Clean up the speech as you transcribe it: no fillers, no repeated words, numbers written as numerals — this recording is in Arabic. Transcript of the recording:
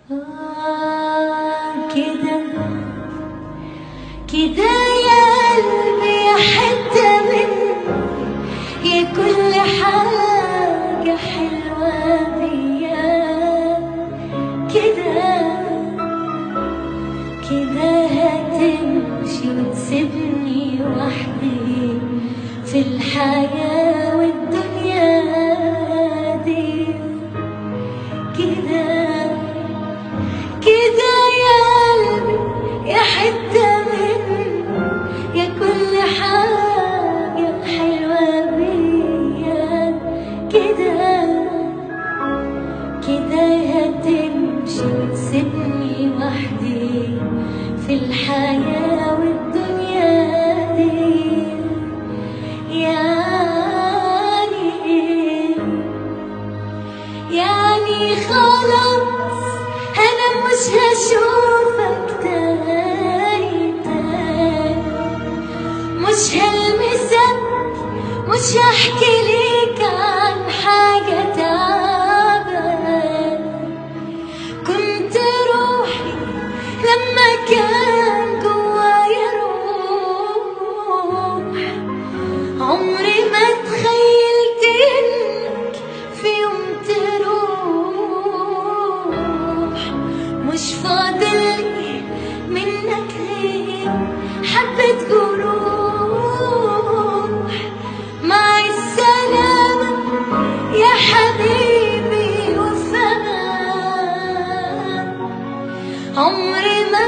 كده كده يا قلبي يا حتة مني، يا كل حاجة حلوة بيا. كده كده هتمشي وتسيبني وحدي في الحياة والدنيا دي. كده كده يا قلبي يا حتة مني، يا كل حاجة حلوة بيا. كده كده هتمشي وتسيبني وحدي في الحياة والدنيا دي. يعني خلاص أنا مش هشوفك تاني، مش هلمسك، مش هحكي ليك عن حاجة تعبان. كنت روحي لما كان جوايا روح، عمري ما تخيلت إنك في يوم تروح. مش فاضلي منك غير حبة جروح. مع السلامة يا حبيبي وفاء، عمري ما